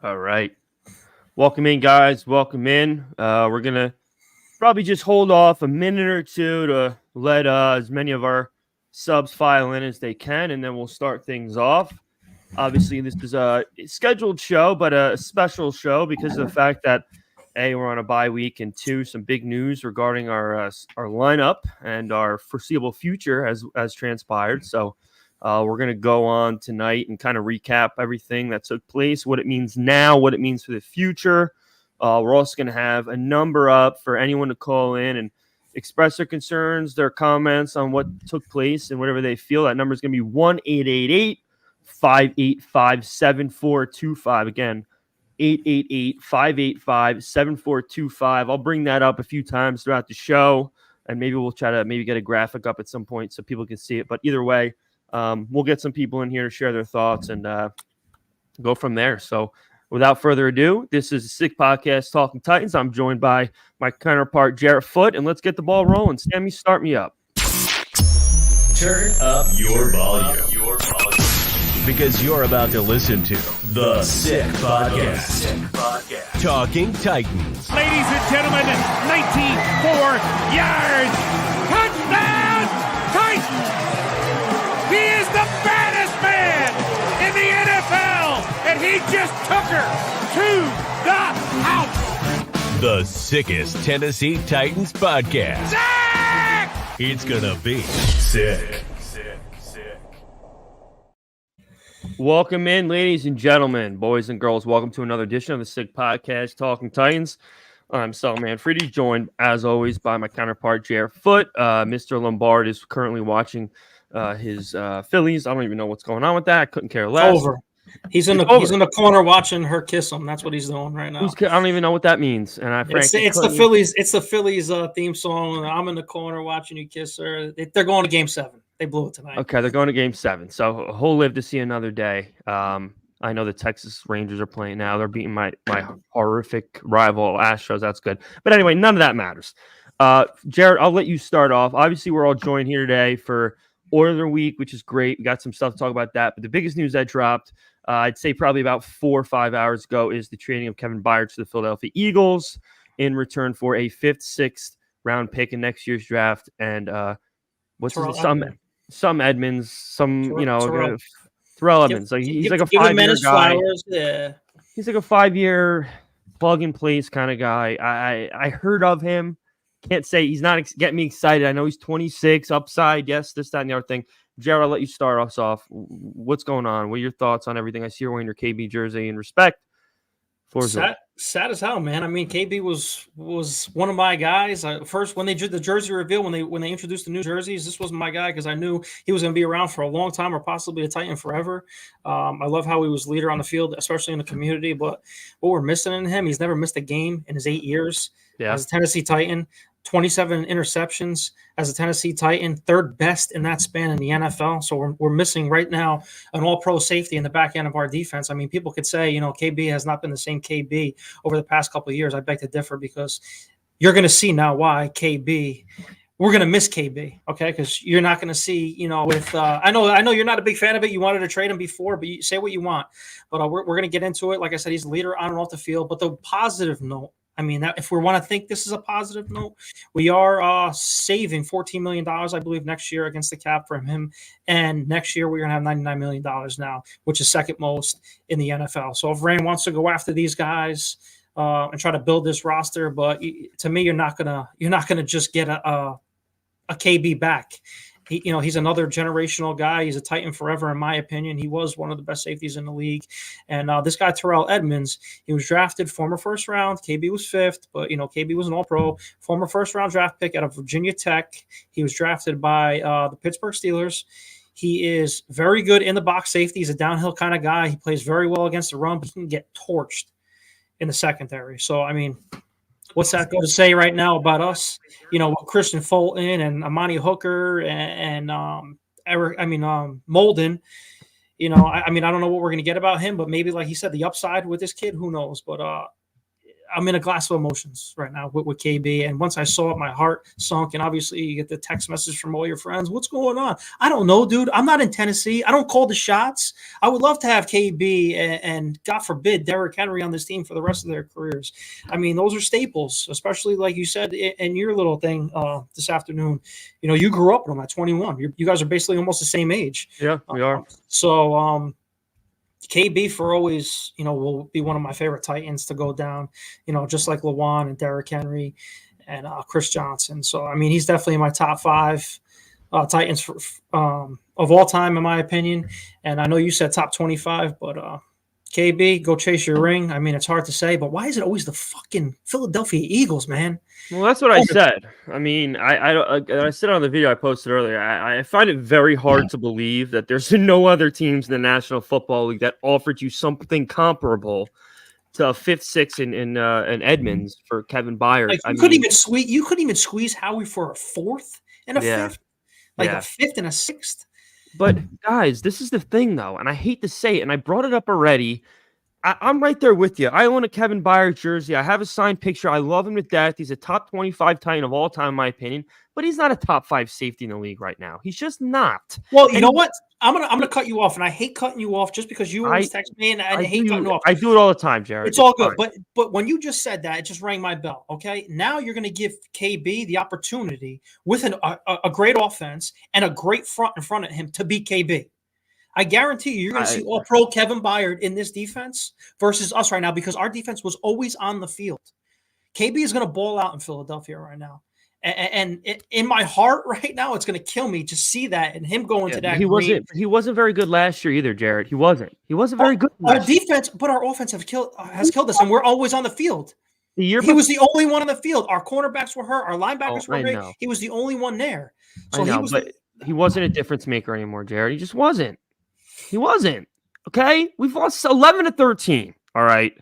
All right. Welcome in, guys. Welcome in. We're going to probably just hold off a minute or two to let as many of our subs file in as they can, and then we'll start things off. Obviously, this is a scheduled show, but a special show because of the fact that, A, we're on a bye week, and 2, some big news regarding our lineup and our foreseeable future as transpired. So we're going to go on tonight and kind of recap everything that took place, what it means now, what it means for the future. We're also going to have a number up for anyone to call in and express their concerns, their comments on what took place and whatever they feel. That number is going to be 1-888-585-7425. Again, 888-585-7425. I'll bring that up a few times throughout the show, and maybe we'll try to get a graphic up at some point so people can see it. But either way, we'll get some people in here to share their thoughts and go from there. So without further ado, this is a Sick Podcast Talking Titans. I'm joined by my counterpart, Jarett Foote, and let's get the ball rolling. Sammy, start me up. Turn up your volume. Because you're about to listen to the Sick Podcast. Talking Titans. Ladies and gentlemen, 94 yards. Touchdown, Titans! He is the baddest man in the NFL, and he just took her to the house. The sickest Tennessee Titans podcast. Sick! It's gonna be sick. Welcome in, ladies and gentlemen, boys and girls. Welcome to another edition of the Sick Podcast Talking Titans. I'm Sal Manfredi, joined as always by my counterpart, Jarett Foote. Mr. Lombard is currently watching his Phillies. I don't even know what's going on with that. I couldn't care less. Over. He's in the corner watching her kiss him. That's what he's doing right now. I don't even know what that means. And it's the Phillies. It's the Phillies theme song. I'm in the corner watching you kiss her. They're going to Game 7. They blew it tonight. Okay, they're going to Game 7. So he'll live to see another day. I know the Texas Rangers are playing now. They're beating my horrific rival Astros. That's good. But anyway, none of that matters. Jarett, I'll let you start off. Obviously, we're all joined here today for Oiler Week, which is great. We got some stuff to talk about that. But the biggest news that dropped, I'd say probably about 4 or 5 hours ago, is the trading of Kevin Byard to the Philadelphia Eagles in return for a 5th, 6th round pick in next year's draft. And some Edmunds, Terrell Edmunds. He's like a 5-year guy. Yeah. He's like a 5-year plug and place kind of guy. I heard of him. Can't say he's not getting me excited. I know he's 26, upside, yes, this, that, and the other thing. Jarett, I'll let you start us off. What's going on? What are your thoughts on everything? I see you're wearing your KB jersey in respect. Sad as hell, man. I mean, KB was one of my guys. First, when they did the jersey reveal, when they introduced the new jerseys, this was my guy because I knew he was going to be around for a long time or possibly a Titan forever. I love how he was leader on the field, especially in the community. But what we're missing in him, he's never missed a game in his 8 years as a Tennessee Titan. 27 interceptions as a Tennessee Titan, 3rd best in that span in the NFL. So we're missing right now an all-pro safety in the back end of our defense. I mean, people could say, KB has not been the same KB over the past couple of years. I beg to differ because you're going to see now why we're going to miss KB, okay? Because you're not going to see, I know you're not a big fan of it. You wanted to trade him before, but you say what you want. But we're going to get into it. Like I said, he's a leader on and off the field. But the positive note, I mean, if we want to think this is a positive note, we are saving $14 million, I believe, next year against the cap from him. And next year, we're going to have $99 million now, which is second most in the NFL. So if Rain wants to go after these guys and try to build this roster, but to me, you're not gonna just get a KB back. He's another generational guy. He's a Titan forever, in my opinion. He was one of the best safeties in the league. And this guy, Terrell Edmunds, he was drafted former 1st round. KB was 5th, but, KB was an all-pro. Former 1st round draft pick out of Virginia Tech. He was drafted by the Pittsburgh Steelers. He is very good in the box safety. He's a downhill kind of guy. He plays very well against the run, but he can get torched in the secondary. So, I mean, what's that going to say right now about us? Christian Fulton and Amani Hooker and Molden. I don't know what we're going to get about him, but maybe, like he said, the upside with this kid, who knows? But I'm in a glass of emotions right now with KB. And once I saw it, my heart sunk. And obviously, you get the text message from all your friends. What's going on? I don't know, dude. I'm not in Tennessee. I don't call the shots. I would love to have KB and God forbid, Derrick Henry on this team for the rest of their careers. I mean, those are staples, especially like you said in your little thing this afternoon. You know, you grew up with them at 21. You guys are basically almost the same age. Yeah, we are. So, KB for always, you know, will be one of my favorite Titans to go down, you know, just like Lewan and Derrick Henry and Chris Johnson. So, I mean, he's definitely in my top 5 Titans of all time, in my opinion. And I know you said top 25, but KB, go chase your ring. I mean, it's hard to say, but why is it always the fucking Philadelphia Eagles, man? Well, that's what I said. I mean, I said on the video I posted earlier, I find it very hard to believe that there's no other teams in the National Football League that offered you something comparable to a 5th, 6th, and Edmunds for Kevin Byard. Like, you couldn't even squeeze Howie for a 4th and a 5th, a 5th and a 6th. But guys, this is the thing, though, and I hate to say it, and I brought it up already. I'm right there with you. I own a Kevin Byard jersey. I have a signed picture. I love him to death. He's a top 25 Titan of all time, in my opinion. But he's not a top 5 safety in the league right now. He's just not. Well, you know what? I'm gonna cut you off, and I hate cutting you off just because you always text me, and I hate cutting you off. I do it all the time, Jarett. It's all good. But when you just said that, it just rang my bell. Okay, now you're gonna give KB the opportunity with a great offense and a great front in front of him to beat KB. I guarantee you're going to see all-pro Kevin Byard in this defense versus us right now because our defense was always on the field. KB is going to ball out in Philadelphia right now. And in my heart right now, it's going to kill me to see that and him going to that. He wasn't very good last year either, Jarett. He wasn't very good. Our defense, but our offense has killed us, and we're always on the field. He was the only one on the field. Our cornerbacks were hurt. Our linebackers were hurt. He was the only one there. So he wasn't a difference maker anymore, Jarett. He just wasn't. He wasn't. Okay? We've lost 11-13. All right?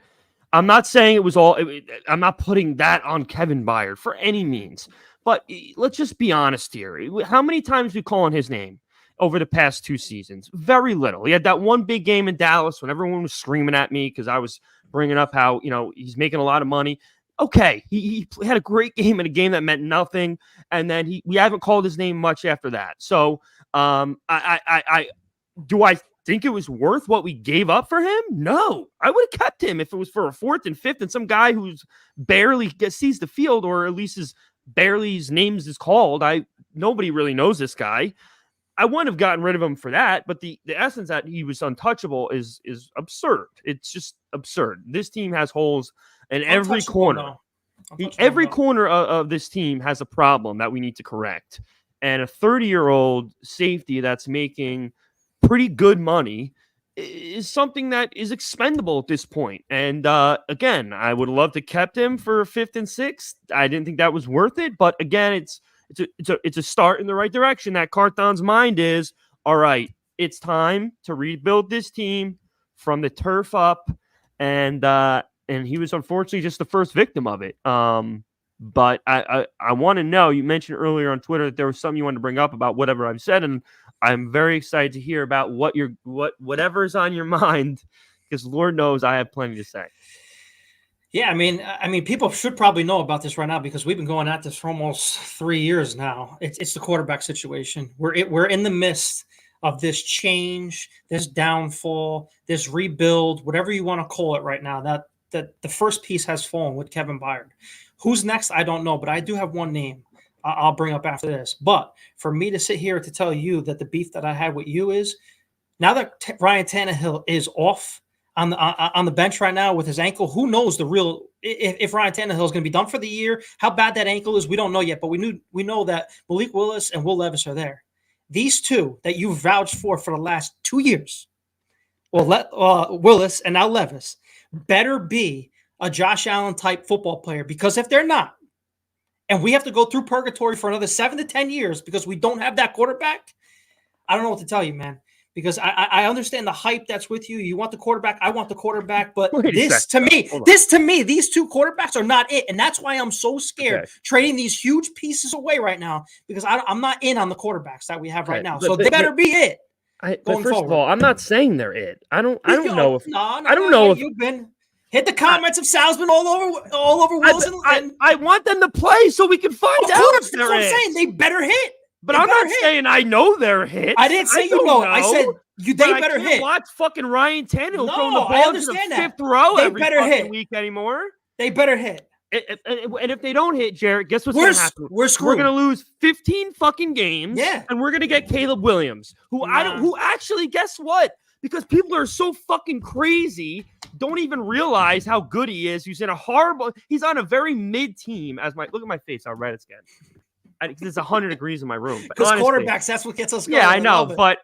I'm not saying it was all – I'm not putting that on Kevin Byard for any means. But let's just be honest here. How many times we call on his name over the past 2 seasons? Very little. He had that one big game in Dallas when everyone was screaming at me because I was bringing up how, you know, he's making a lot of money. Okay, he had a great game in a game that meant nothing, and then we haven't called his name much after that. So do I think it was worth what we gave up for him? No, I would have kept him if it was for a 4th and 5th and some guy who's barely sees the field, or at least his names is called. Nobody really knows this guy. I wouldn't have gotten rid of him for that, but the essence that he was untouchable is absurd. It's just absurd. This team has holes in every corner. Every corner of this team has a problem that we need to correct. And a 30-year-old safety that's making pretty good money is something that is expendable at this point. And again, I would love to kept him for 5th and 6th. I didn't think that was worth it, but again, it's a start in the right direction. That Carthon's mind is, all right, it's time to rebuild this team from the turf up, and he was unfortunately just the first victim of it. But I want to know, you mentioned earlier on Twitter that there was something you wanted to bring up about whatever I've said, and I'm very excited to hear about whatever's on your mind, because Lord knows I have plenty to say. Yeah, I mean, people should probably know about this right now because we've been going at this for almost 3 years now. It's the quarterback situation. We're in the midst of this change, this downfall, this rebuild, whatever you want to call it right now. That the first piece has fallen with Kevin Byard. Who's next? I don't know, but I do have one name I'll bring up after this. But for me to sit here to tell you that the beef that I had with you is now that Ryan Tannehill is off on the bench right now with his ankle, who knows if Ryan Tannehill is going to be done for the year? How bad that ankle is, we don't know yet. But we know that Malik Willis and Will Levis are there. These two that you vouched for the last 2 years, Willis and now Levis, better be a Josh Allen type football player, because if they're not, and we have to go through purgatory for another 7 to 10 years because we don't have that quarterback, I don't know what to tell you, man. Because I understand the hype that's with you. You want the quarterback. I want the quarterback. But these two quarterbacks are not it. And that's why I'm so scared trading these huge pieces away right now, because I'm not in on the quarterbacks that we have right now. So they better be it. But first of all, I'm not saying they're it. I don't know if Hit the comments of Salzman all over Wilson. I want them to play so we can find out. Of course, that's what I'm saying. They better hit. But I'm not saying I know they're hits. I didn't say you know it. I said they better hit. Watch fucking Ryan Tannehill throwing the ball to the fifth row every fucking week anymore. They better hit. And if they don't hit, Jarrett, guess what's going to happen? We're screwed. We're going to lose 15 fucking games. Yeah. And we're going to get Caleb Williams, who actually, guess what? Because people are so fucking crazy, don't even realize how good he is. He's on a very mid team. Look at my face. I'll read it again. It's 100 degrees in my room. Because quarterbacks, that's what gets us going. Yeah, I know. But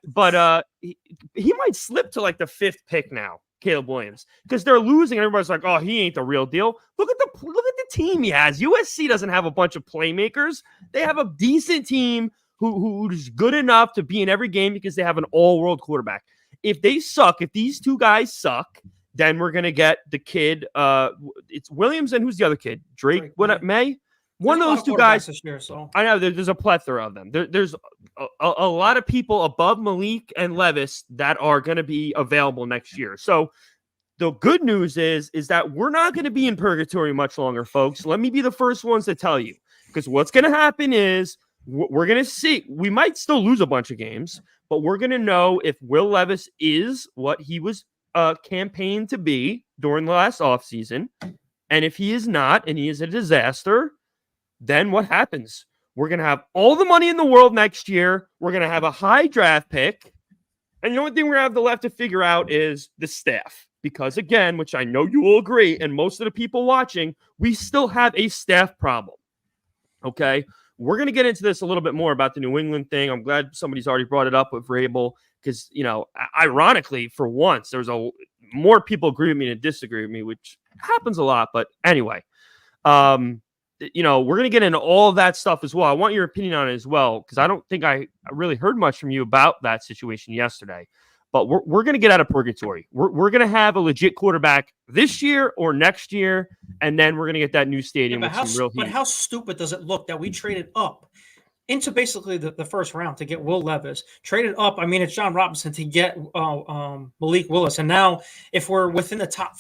he might slip to like the 5th pick now, Caleb Williams, because they're losing. Everybody's like, oh, he ain't the real deal. Look at the team he has. USC doesn't have a bunch of playmakers. They have a decent team who's good enough to be in every game because they have an all-world quarterback. If they suck, if these two guys suck, then we're gonna get the kid. It's Williams and who's the other kid? Drake. May? One of those two guys. This year, so. I know there's a plethora of them. There's a lot of people above Malik and Levis that are going to be available next year. So the good news is that we're not going to be in purgatory much longer, folks. Let me be the first ones to tell you, because what's going to happen is we're going to see. We might still lose a bunch of games, but we're going to know if Will Levis is what he was campaigned to be during the last offseason. And if he is not, and he is a disaster, then what happens? We're going to have all the money in the world next year. We're going to have a high draft pick. And the only thing we're going to have left to figure out is the staff. Because again, which I know you will agree, and most of the people watching, we still have a staff problem. Okay? We're going to get into this a little bit more about the New England thing. I'm glad somebody's already brought it up with Vrabel because, ironically, for once, there's more people agree with me than disagree with me, which happens a lot. But anyway, we're going to get into all of that stuff as well. I want your opinion on it as well, because I don't think I really heard much from you about that situation yesterday. But we're going to get out of purgatory. We're going to have a legit quarterback this year or next year, and then we're going to get that new stadium with some real heat. But how stupid does it look that we traded up into basically the first round to get Will Levis, traded up? I mean, it's John Robinson to get Malik Willis. And now if we're within the top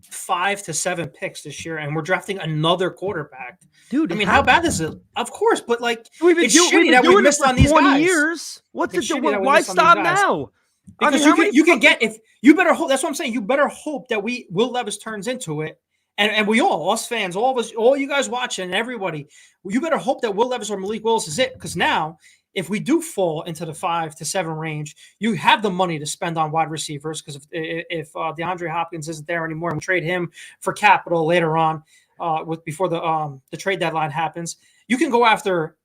5 to 7 picks this year and we're drafting another quarterback, dude, I mean, how bad is it? Of course, but it's shitty that we missed on these 20 years. What's it do? Why stop now? Because you can get, if you better hope, that's what I'm saying. You better hope that Will Levis turns into it. And we all, us fans, all of us, all you guys watching, and everybody, you better hope that Will Levis or Malik Willis is it. Because now, if we do fall into the 5 to 7 range, you have the money to spend on wide receivers. Because if DeAndre Hopkins isn't there anymore, and we trade him for capital later on, before the trade deadline happens, you can go after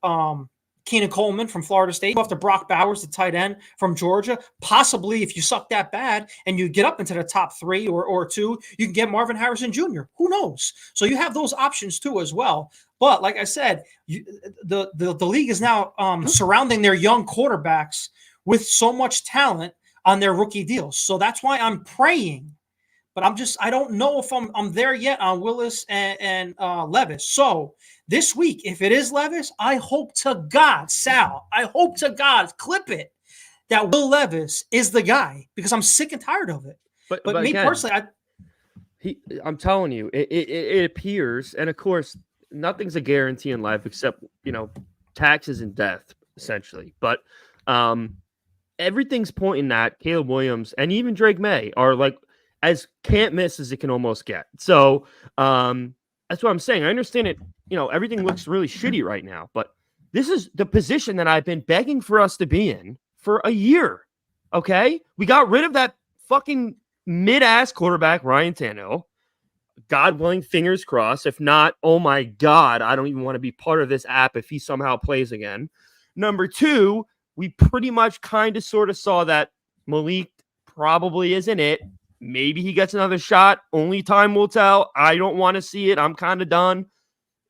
Keenan Coleman from Florida State, go after Brock Bowers, the tight end from Georgia. Possibly, if you suck that bad and you get up into the top 3 or 2, you can get Marvin Harrison Jr. Who knows? So you have those options too as well. But like I said, the league is now surrounding their young quarterbacks with so much talent on their rookie deals. So that's why I'm praying. But I don't know if I'm there yet on Willis and Levis. So this week, if it is Levis, I hope to God, Sal, clip it, that Will Levis is the guy, because I'm sick and tired of it. But me again, personally, I'm telling you, it appears, and of course, nothing's a guarantee in life except, taxes and death, essentially. But everything's pointing that Caleb Williams and even Drake May are as can't miss as it can almost get. So that's what I'm saying. I understand it. Everything looks really shitty right now, but this is the position that I've been begging for us to be in for a year. Okay. We got rid of that fucking mid-ass quarterback, Ryan Tannehill. God willing, fingers crossed. If not, oh my God, I don't even want to be part of this app if he somehow plays again. Number 2, we pretty much kind of sort of saw that Malik probably isn't it. Maybe he gets another shot. Only time will tell. I don't want to see it. I'm kind of done.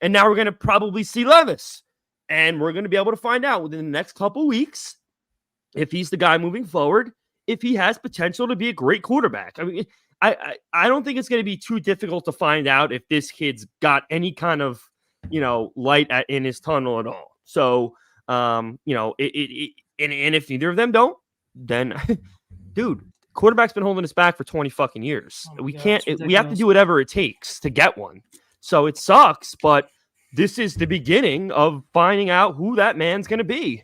And now we're going to probably see Levis. And we're going to be able to find out within the next couple weeks if he's the guy moving forward, if he has potential to be a great quarterback. I mean, I don't think it's going to be too difficult to find out if this kid's got any kind of, light in his tunnel at all. So, and if neither of them don't, then, dude, quarterback's been holding us back for 20 fucking years. Oh We God, can't. it's We have to ridiculous. do whatever it takes to get one. So it sucks, but this is the beginning of finding out who that man's going to be.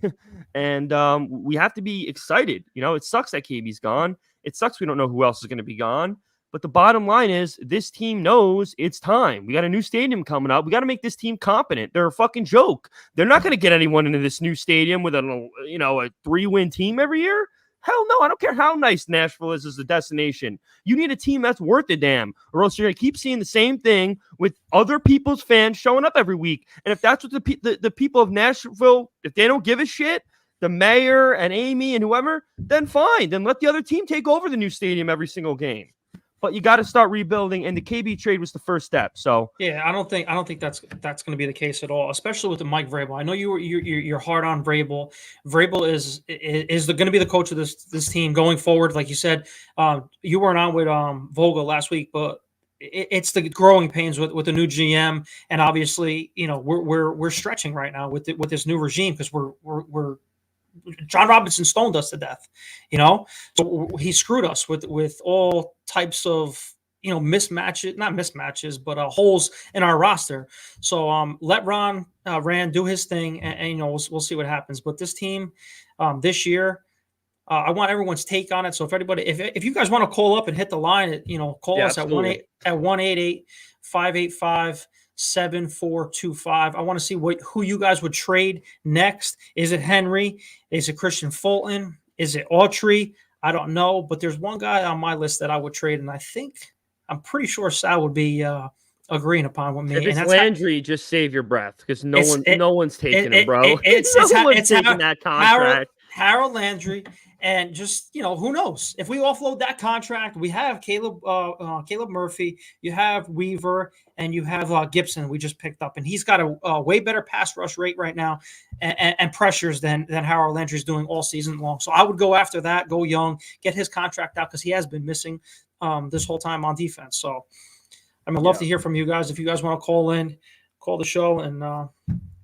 And we have to be excited. It sucks that KB's gone. It sucks we don't know who else is going to be gone. But the bottom line is this team knows it's time. We got a new stadium coming up. We got to make this team competent. They're a fucking joke. They're not going to get anyone into this new stadium with a 3-win team every year. Hell no. I don't care how nice Nashville is as a destination. You need a team that's worth a damn, or else you're going to keep seeing the same thing with other people's fans showing up every week. And if that's what the people of Nashville, if they don't give a shit, the mayor and Amy and whoever, then fine. Then let the other team take over the new stadium every single game. But you got to start rebuilding, and the KB trade was the first step. So yeah, I don't think that's going to be the case at all, especially with the Mike Vrabel. I know you're hard on Vrabel. Vrabel is going to be the coach of this team going forward. Like you said, you weren't on with Vogel last week, but it's the growing pains with the new GM, and obviously, we're stretching right now with this new regime because we're John Robinson stoned us to death, so he screwed us with all types of, mismatches, not mismatches, but holes in our roster. So let Rand do his thing, and we'll see what happens. But this team this year, I want everyone's take on it. So if you guys want to call up and hit the line, call us absolutely. at 1-888-585-7425. I want to see who you guys would trade next. Is it Henry? Is it Christian Fulton? Is it Autry? I don't know, but there's one guy on my list that I would trade, and I'm pretty sure Sal would be agreeing upon with me. if it's and Landry, just save your breath because no one's taking him, bro. It's taking that contract. Harold Landry. And just, who knows? If we offload that contract, we have Caleb Murphy, you have Weaver, and you have Gibson we just picked up. And he's got a way better pass rush rate right now and pressures than Harold Landry's doing all season long. So I would go after that, go young, get his contract out because he has been missing this whole time on defense. So I'd love to hear from you guys. If you guys want to call the show, and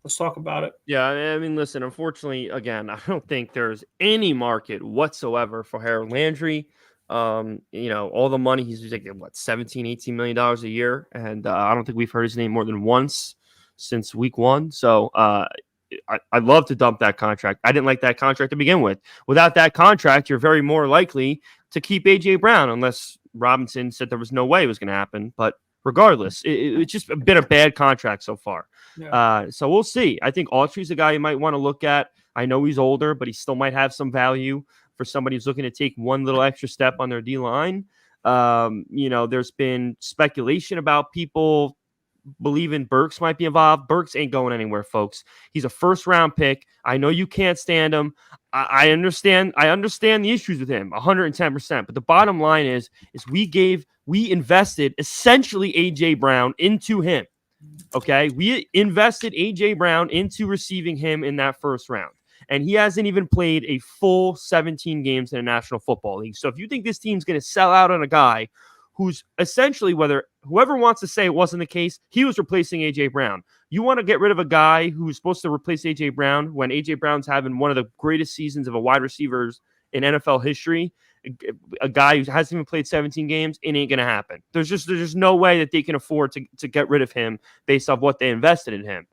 let's talk about it. Yeah, I mean, listen, unfortunately, again, I don't think there's any market whatsoever for Harold Landry. All the money he's making, $17-18 million a year. And I don't think we've heard his name more than once since week one. So I'd love to dump that contract. I didn't like that contract to begin with. Without that contract, you're very more likely to keep A.J. Brown unless Robinson said there was no way it was going to happen. But regardless, it's just been a bad contract so far. Yeah. So we'll see. I think Autry's a guy you might want to look at. I know he's older, but he still might have some value for somebody who's looking to take one little extra step on their D-line. There's been speculation about people believing Burks might be involved. Burks ain't going anywhere, folks. He's a first-round pick. I know you can't stand him. I understand the issues with him 110%. But the bottom line is we invested essentially A.J. Brown into him. Okay, we invested A.J. Brown into receiving him in that first round, and he hasn't even played a full 17 games in the National Football League. So if you think this team's going to sell out on a guy who's essentially, whoever wants to say it wasn't the case, he was replacing A.J. Brown. You want to get rid of a guy who's supposed to replace A.J. Brown when A.J. Brown's having one of the greatest seasons of a wide receiver in NFL history, a guy who hasn't even played 17 games, it ain't going to happen. There's no way that they can afford to get rid of him based off what they invested in him.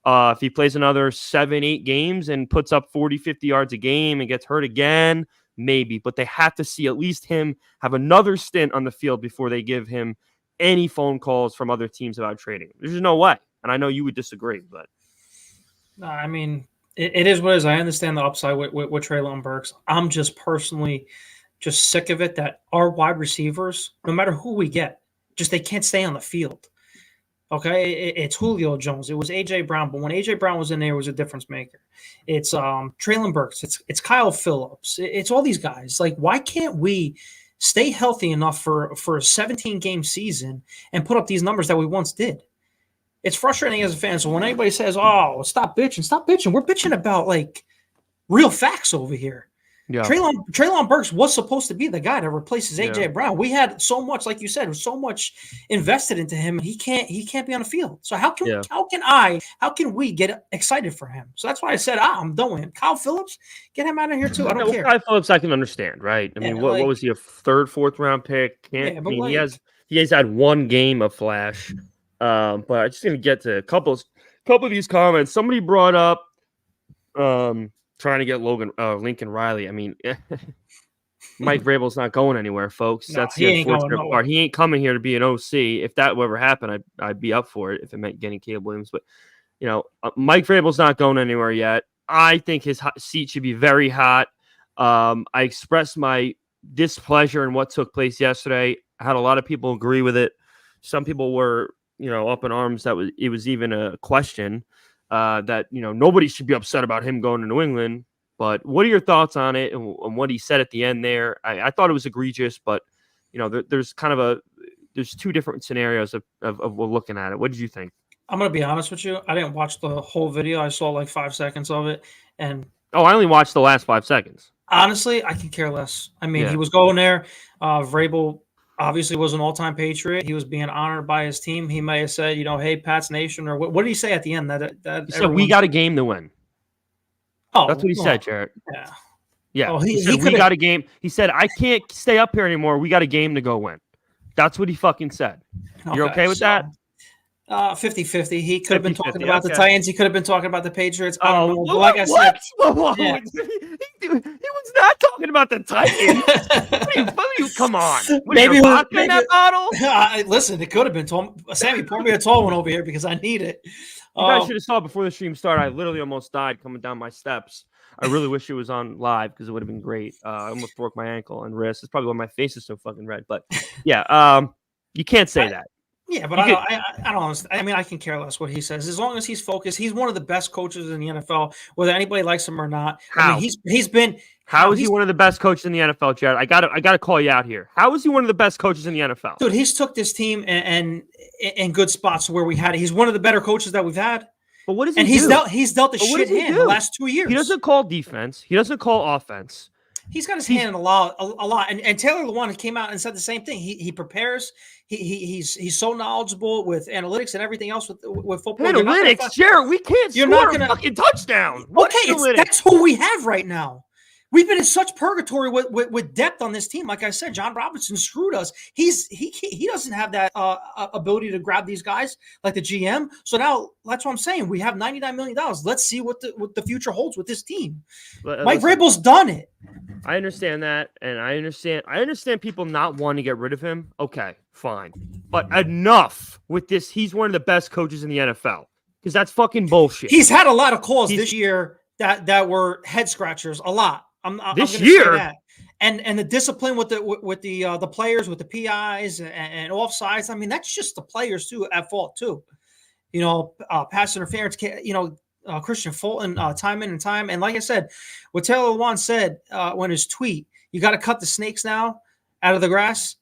If he plays another 7-8 games and puts up 40-50 yards a game and gets hurt again, maybe. But they have to see at least him have another stint on the field before they give him any phone calls from other teams about trading him. There's no way. And I know you would disagree, but. No, I mean, it is what it is. I understand the upside with Treylon Burks. I'm just personally sick of it that our wide receivers, no matter who we get, they can't stay on the field. Okay, it's Julio Jones. It was A.J. Brown, but when A.J. Brown was in there, it was a difference maker. It's Treylon Burks. It's Kyle Phillips. It's all these guys. Like, why can't we stay healthy enough for a 17-game season and put up these numbers that we once did? It's frustrating as a fan. So when anybody says, "Oh, stop bitching," we're bitching about like real facts over here. Yeah. Treylon Burks was supposed to be the guy that replaces AJ Yeah. Brown. We had so much, like you said, so much invested into him. He can't be on the field. So how can we get excited for him? So that's why I said, I'm done with him. Kyle Phillips, get him out of here too. I don't care. Kyle Phillips, I can understand, right? I mean, what was he, a third, fourth round pick? He has had one game of flash. But I'm just gonna get to a couple of these comments. Somebody brought up trying to get Lincoln Riley. I mean, Mike Vrabel's not going anywhere, folks. No, That's the unfortunate part. He ain't coming here to be an OC. If that would ever happen, I'd be up for it if it meant getting Caleb Williams. But Mike Vrabel's not going anywhere yet. I think his seat should be very hot. I expressed my displeasure in what took place yesterday. I had a lot of people agree with it. Some people were, up in arms that it was even a question. That nobody should be upset about him going to New England. But what are your thoughts on it and what he said at the end there? I thought it was egregious, but there's there's two different scenarios of we're looking at it. What did you think? I'm gonna be honest with you. I didn't watch the whole video. I saw like 5 seconds of it, and I only watched the last 5 seconds. Honestly, I can care less. I mean, He was going there. Vrabel obviously was an all-time Patriot. He was being honored by his team. He may have said, hey, Pats Nation, or what did he say at the end? He said, we got a game to win. Oh, that's what he said, Jarett. Yeah. Yeah. He said, we got a game. He said, I can't stay up here anymore. We got a game to go win. That's what he fucking said. You're okay with that? 50-50. He could have been talking about the Titans. He could have been talking about the Patriots. I don't know. But like I said, yeah. He was not talking about the Titans. Come on. Maybe in that bottle? Listen, it could have been. Sammy, pour me a tall one over here because I need it. You guys should have saw it before the stream started. I literally almost died coming down my steps. I really wish it was on live because it would have been great. I almost broke my ankle and wrist. It's probably why my face is so fucking red. But yeah, you can't say that. Yeah, but I don't. I mean, I can care less what he says as long as he's focused. He's one of the best coaches in the NFL, whether anybody likes him or not. How? I mean, he's been. How is he one of the best coaches in the NFL, Jarett? I got to call you out here. How is he one of the best coaches in the NFL? Dude, he's took this team and in good spots where we had it. He's one of the better coaches that we've had. But what does he do? He's dealt the shit hand the last 2 years. He doesn't call defense. He doesn't call offense. He's got his hand in a lot. And Taylor Lewan came out and said the same thing. He prepares. He's so knowledgeable with analytics and everything else with football. Analytics, Jarett, we can't score a fucking touchdown. That's who we have right now. We've been in such purgatory with depth on this team. Like I said, John Robinson screwed us. He doesn't have that ability to grab these guys like the GM. So now that's what I'm saying. We have $99 million. Let's see what the future holds with this team. Mike Vrabel's done it. I understand that, and I understand people not wanting to get rid of him. Okay, fine, but enough with this. He's one of the best coaches in the NFL because that's fucking bullshit. He's had a lot of calls this year that were head scratchers. A lot. This year, that. And the discipline with the players, with the PIs and offsides. I mean, that's just the players too at fault too. Pass interference. Christian Fulton, time in and time. And like I said, what Taylor Lewan said when his tweet, you got to cut the snakes now out of the grass.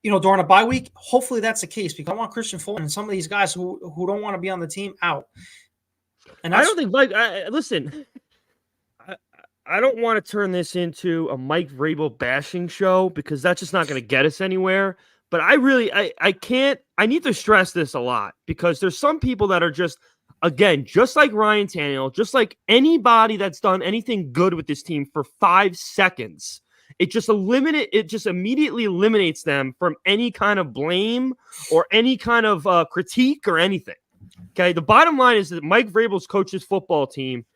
During a bye week. Hopefully that's the case because I want Christian Fulton and some of these guys who don't want to be on the team out. And I don't think listen. I don't want to turn this into a Mike Vrabel bashing show because that's just not going to get us anywhere. But I can't. I need to stress this a lot because there's some people that are just like Ryan Tannehill, just like anybody that's done anything good with this team for 5 seconds. It just immediately eliminates them from any kind of blame or any kind of critique or anything. Okay, the bottom line is that Mike Vrabel's coached his football team.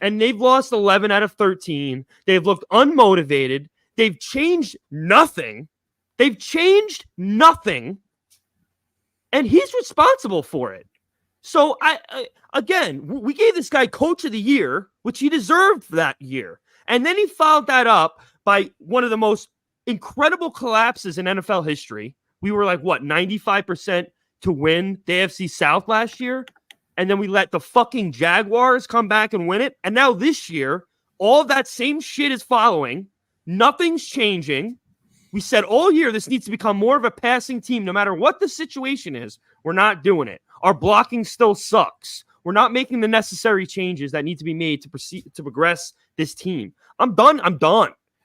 And they've lost 11 out of 13. They've looked unmotivated. They've changed nothing. And he's responsible for it. So, we gave this guy Coach of the Year, which he deserved for that year. And then he followed that up by one of the most incredible collapses in NFL history. We were 95% to win the AFC South last year? And then we let the fucking Jaguars come back and win it. And now this year, all of that same shit is following. Nothing's changing. We said all year this needs to become more of a passing team no matter what the situation is. We're not doing it. Our blocking still sucks. We're not making the necessary changes that need to be made to progress this team. I'm done.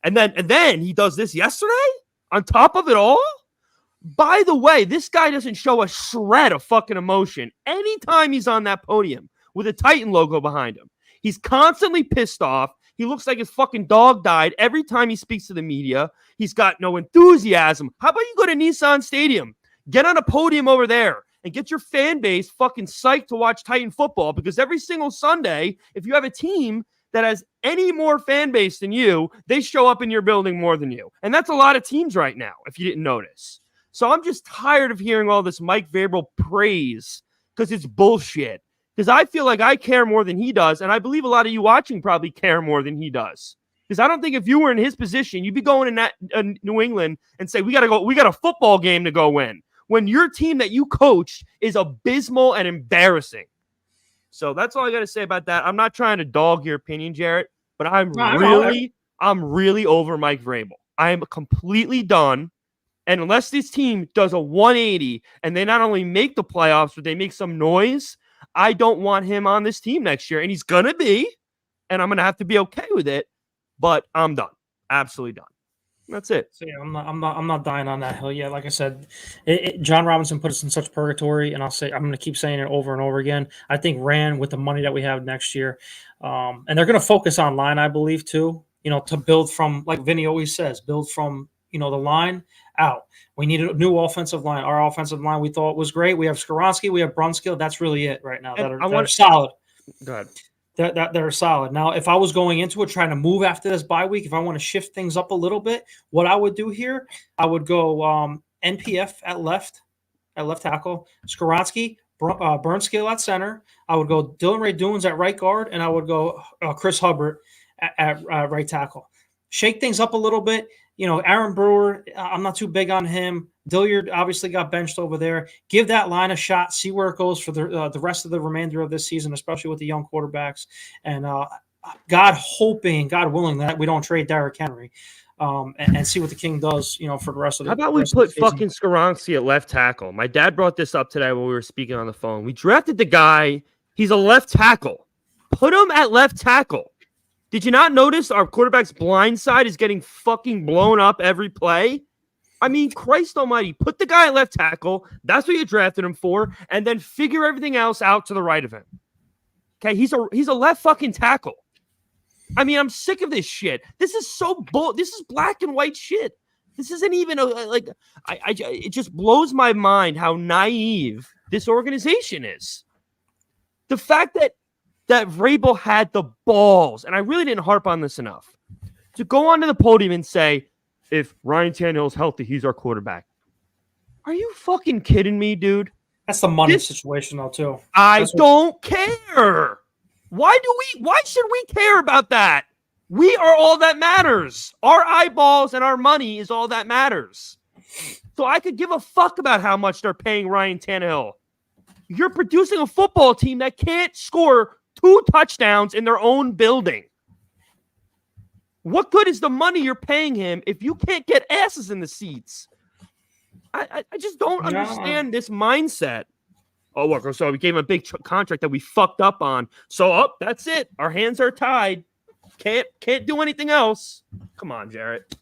And then he does this yesterday on top of it all. By the way, this guy doesn't show a shred of fucking emotion anytime he's on that podium with a Titan logo behind him. He's constantly pissed off. He looks like his fucking dog died every time he speaks to the media. He's got no enthusiasm. How about you go to Nissan Stadium, get on a podium over there, and get your fan base fucking psyched to watch Titan football? Because every single Sunday, if you have a team that has any more fan base than you, they show up in your building more than you. And that's a lot of teams right now, if you didn't notice. So I'm just tired of hearing all this Mike Vrabel praise because it's bullshit. Because I feel like I care more than he does, and I believe a lot of you watching probably care more than he does. Because I don't think if you were in his position, you'd be going in that New England and say, we got a football game to go win, when your team that you coach is abysmal and embarrassing. So that's all I got to say about that. I'm not trying to dog your opinion, Jarett, but I'm really over Mike Vrabel. I am completely done. And unless this team does a 180 and they not only make the playoffs, but they make some noise, I don't want him on this team next year. And he's going to be, and I'm going to have to be okay with it, but I'm done. Absolutely done. That's it. So yeah, I'm not dying on that hill yet. Like I said, John Robinson put us in such purgatory, and I'm going to keep saying it over and over again. I think Rand, with the money that we have next year, and they're going to focus on line, I believe too. To build from, like Vinny always says, build from the line out. We need a new offensive line. Our offensive line we thought was great. We have Skoronski, we have Brunskill. That's really it right now. That are solid. Go ahead. That are solid. Now, if I was going into it trying to move after this bye week, if I want to shift things up a little bit, what I would do here, I would go NPF at left tackle, Skoronski, Burnskill at center. I would go Dylan Ray Dunes at right guard, and I would go Chris Hubbard at right tackle. Shake things up a little bit. Aaron Brewer, I'm not too big on him. Dilliard obviously got benched over there. Give that line a shot. See where it goes for the rest of the remainder of this season, especially with the young quarterbacks. And God willing that we don't trade Derrick Henry, and see what the King does, for the rest of the. How about we put fucking Skoronski at left tackle? My dad brought this up today when we were speaking on the phone. We drafted the guy. He's a left tackle. Put him at left tackle. Did you not notice our quarterback's blind side is getting fucking blown up every play? I mean, Christ almighty, put the guy at left tackle. That's what you drafted him for. And then figure everything else out to the right of him. Okay, he's a left fucking tackle. I mean, I'm sick of this shit. This is so this is black and white shit. This isn't even it just blows my mind how naive this organization is. The fact that Vrabel had the balls, and I really didn't harp on this enough, to go onto the podium and say, if Ryan Tannehill's healthy, he's our quarterback. Are you fucking kidding me, dude? That's the money situation, though, too. I don't care. Why should we care about that? We are all that matters. Our eyeballs and our money is all that matters. So I could give a fuck about how much they're paying Ryan Tannehill. You're producing a football team that can't score 2 touchdowns in their own building. What good is the money you're paying him if you can't get asses in the seats? I just don't understand this mindset. Oh, look, so we gave him a big contract that we fucked up on. So, that's it. Our hands are tied. Can't do anything else. Come on, Jarett.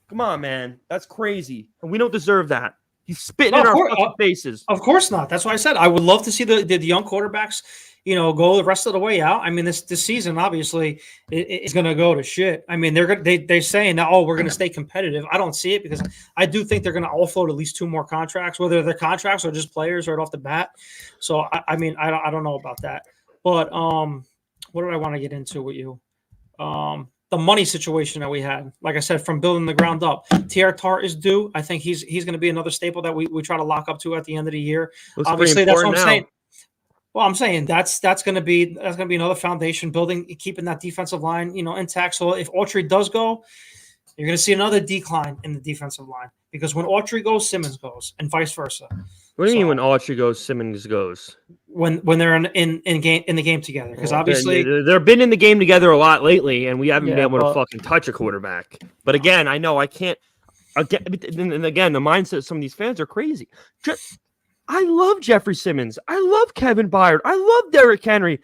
Come on, man. That's crazy. And we don't deserve that. He's spitting in our fucking faces. Of course not. That's why I said I would love to see the young quarterbacks, go the rest of the way out. I mean, this season obviously is going to go to shit. I mean, they're saying that, we're going to stay competitive. I don't see it because I do think they're going to offload at least 2 more contracts, whether they're contracts or just players right off the bat. So I don't know about that. But what do I want to get into with you? The money situation that we had, like I said, from building the ground up. T.R. Tart is due. I think he's going to be another staple that we try to lock up to at the end of the year. Obviously, that's what I'm saying. Well, I'm saying that's going to be another foundation building, keeping that defensive line, intact. So if Autry does go, you're going to see another decline in the defensive line because when Autry goes, Simmons goes, and vice versa. What do you mean when Autry goes, Simmons goes? When they're in the game together, because obviously they've been in the game together a lot lately, and we haven't been able to fucking touch a quarterback. But again, I know I can't. Again, the mindset of some of these fans are crazy. I love Jeffrey Simmons. I love Kevin Byard. I love Derrick Henry.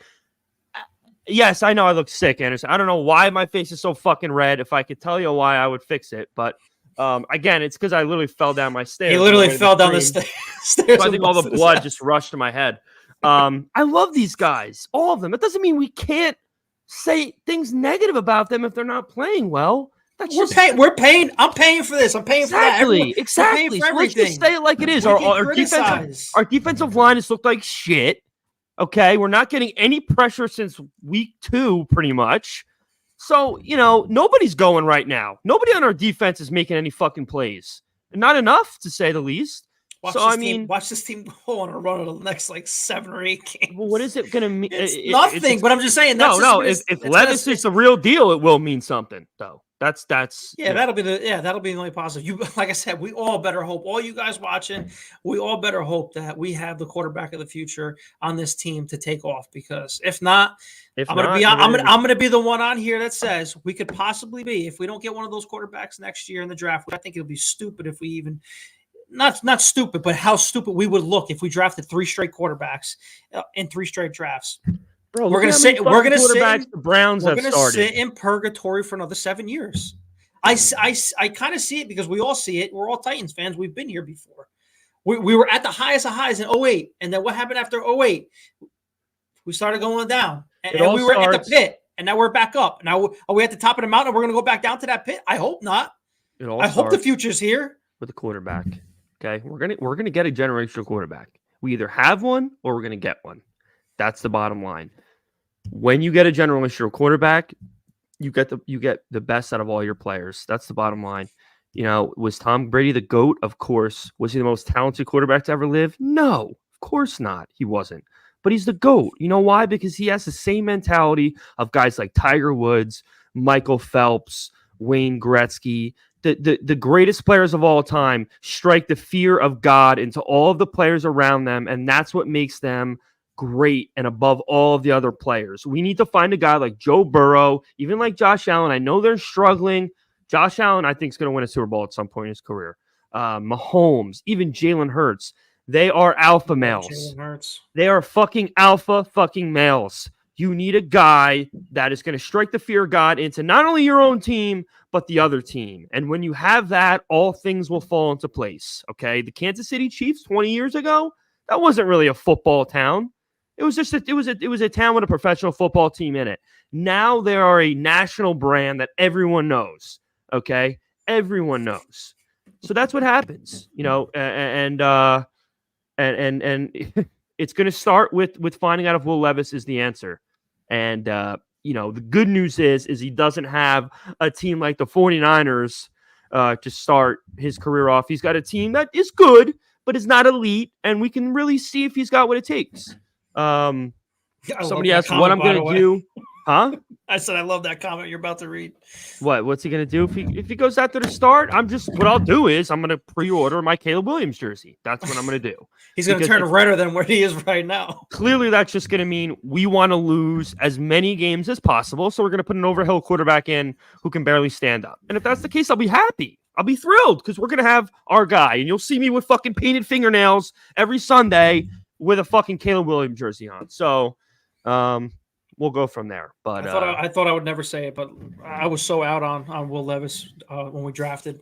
Yes, I know I look sick, Anderson. I don't know why my face is so fucking red. If I could tell you why, I would fix it. But again, it's because I literally fell down my stairs. He literally fell down the stairs. So I think all the blood just rushed to my head. I love these guys, all of them. It doesn't mean we can't say things negative about them if they're not playing well. We're paying. I'm paying for this. I'm paying for that. Exactly. So let's just say it like it is. Our defensive line has looked like shit. Okay, we're not getting any pressure since week 2, pretty much. So, nobody's going right now. Nobody on our defense is making any fucking plays. Not enough, to say the least. Watch this team go on a run of the next 7 or 8 games. Well, what is it going to mean? Nothing. But I'm just saying. If Levis is the real deal, it will mean something, though. That's that'll be the only positive. You, like I said, we all better hope, all you guys watching, we all better hope that we have the quarterback of the future on this team to take off, because if not, I'm gonna be the one on here that says we could possibly be, if we don't get one of those quarterbacks next year in the draft. I think it'll be stupid if we even not stupid, but how stupid we would look if we drafted 3 straight quarterbacks in 3 straight drafts. Bro, we're gonna sit the Browns have started. Sit in purgatory for another 7 years. I kind of see it because we all see it. We're all Titans fans. We've been here before. We were at the highest of highs in 2008, and then what happened after 2008? We started going down, and we were at the pit, and now we're back up. Now are we at the top of the mountain? And we're gonna go back down to that pit? I hope not. I hope the future's here with the quarterback. Okay, we're gonna get a generational quarterback. We either have one or we're gonna get one. That's the bottom line. When you get a generational quarterback, you get the best out of all your players. That's the bottom line. Was Tom Brady the GOAT? Of course. Was he the most talented quarterback to ever live? No, of course not. He wasn't. But he's the GOAT. You know why? Because he has the same mentality of guys like Tiger Woods, Michael Phelps, Wayne Gretzky. The greatest players of all time strike the fear of God into all of the players around them, and that's what makes them great and above all of the other players. We need to find a guy like Joe Burrow, even like Josh Allen. I know they're struggling. Josh Allen, I think, is going to win a Super Bowl at some point in his career. Mahomes, even Jalen Hurts. They are alpha males. They are fucking alpha fucking males. You need a guy that is going to strike the fear of God into not only your own team, but the other team. And when you have that, all things will fall into place. Okay. The Kansas City Chiefs 20 years ago, that wasn't really a football town. It was just it was a town with a professional football team in it. Now they are a national brand that everyone knows. Okay, everyone knows. So that's what happens, and it's going to start with finding out if Will Levis is the answer. And the good news is he doesn't have a team like the 49ers to start his career off. He's got a team that is good, but is not elite, and we can really see if he's got what it takes. Somebody asked what I'm going to do. Huh? I said I love that comment you're about to read. What's he going to do if he goes after the start? What I'll do is I'm going to pre-order my Caleb Williams jersey. That's what I'm going to do. He's going to turn redder than where he is right now. Clearly, that's just going to mean we want to lose as many games as possible. So we're going to put an overhill quarterback in who can barely stand up. And if that's the case, I'll be happy. I'll be thrilled because we're going to have our guy. And you'll see me with fucking painted fingernails every Sunday with a fucking Caleb Williams jersey on. So we'll go from there. But I thought I would never say it, but I was so out on Will Levis when we drafted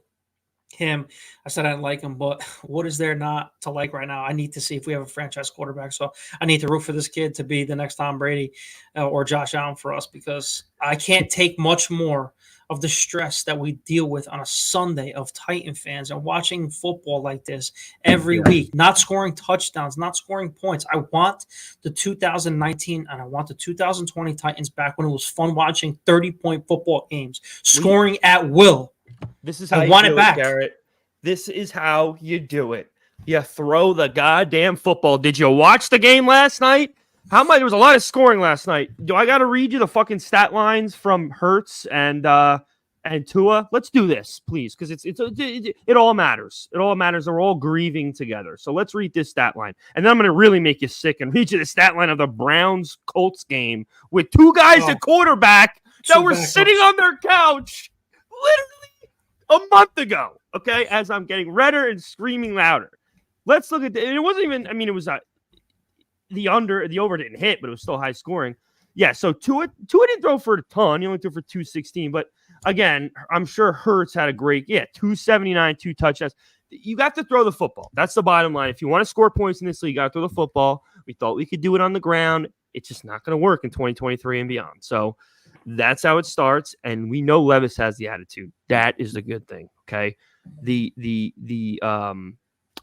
him. I said I didn't like him, but what is there not to like right now? I need to see if we have a franchise quarterback. So I need to root for this kid to be the next Tom Brady or Josh Allen for us, because I can't take much more of the stress that we deal with on a Sunday of Titan fans and watching football like this every week, not scoring touchdowns, not scoring points. I want the 2019 and I want the 2020 Titans back when it was fun watching 30-point football games, scoring at will. This is how you do it, Jarett. This is how you do it. You throw the goddamn football. Did you watch the game last night? There was a lot of scoring last night. Do I got to read you the fucking stat lines from Hurts and Tua? Let's do this, please, because it all matters. It all matters. We're all grieving together. So let's read this stat line, and then I'm going to really make you sick and read you the stat line of the Browns-Colts game with 2 guys at quarterback that were sitting on their couch literally a month ago. Okay, as I'm getting redder and screaming louder. Let's look at it wasn't even. I mean, it was the over didn't hit, but it was still high scoring. Yeah, so Tua didn't throw for a ton. He only threw for 216. But again, I'm sure Hurts had a great, 279, 2 touchdowns. You got to throw the football. That's the bottom line. If you want to score points in this league, you got to throw the football. We thought we could do it on the ground. It's just not going to work in 2023 and beyond. So that's how it starts. And we know Levis has the attitude. That is the good thing. Okay.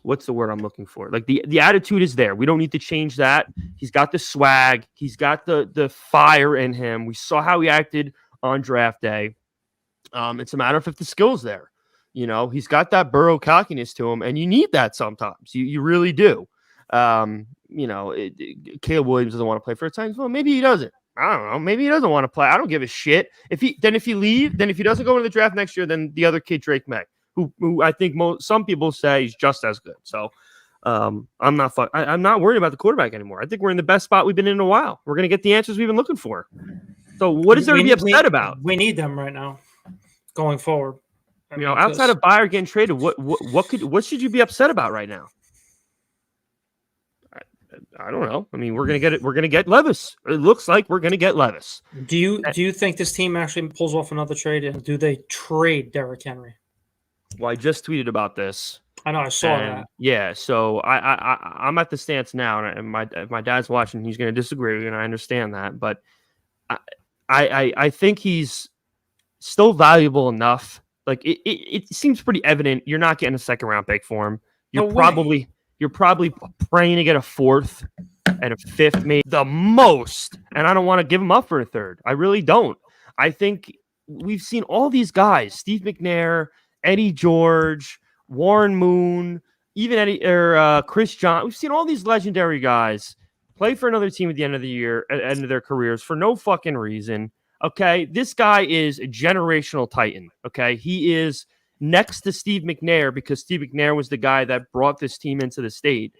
What's the word I'm looking for? Like the attitude is there. We don't need to change that. He's got the swag. He's got the fire in him. We saw how he acted on draft day. It's a matter of if the skill's there. He's got that Burrow cockiness to him, and you need that sometimes. You really do. Caleb Williams doesn't want to play for a Titans. Well, maybe he doesn't. I don't know. Maybe he doesn't want to play. I don't give a shit. If he doesn't go into the draft next year, then the other kid, Drake May, who I think some people say is just as good. So I'm not worried about the quarterback anymore. I think we're in the best spot we've been in a while. We're going to get the answers we've been looking for. So what is there to be upset about? We need them right now going forward. Outside of Byard getting traded, what should you be upset about right now? I don't know. I mean, we're gonna get it. We're gonna get Levis. It looks like we're gonna get Levis. Do you think this team actually pulls off another trade? And do they trade Derrick Henry? Well, I just tweeted about this. I know. I saw that. Yeah. So I'm at the stance now, and if my dad's watching, he's gonna disagree with me, and I understand that. But I think he's still valuable enough. Like it seems pretty evident you're not getting a second round pick for him. You're probably praying to get a fourth and a fifth, maybe the most. And I don't want to give him up for a third. I really don't. I think we've seen all these guys: Steve McNair, Eddie George, Warren Moon, even Chris John. We've seen all these legendary guys play for another team at the end of the year, at the end of their careers for no fucking reason. Okay, this guy is a generational Titan. Okay, he is next to Steve McNair because Steve McNair was the guy that brought this team into the state.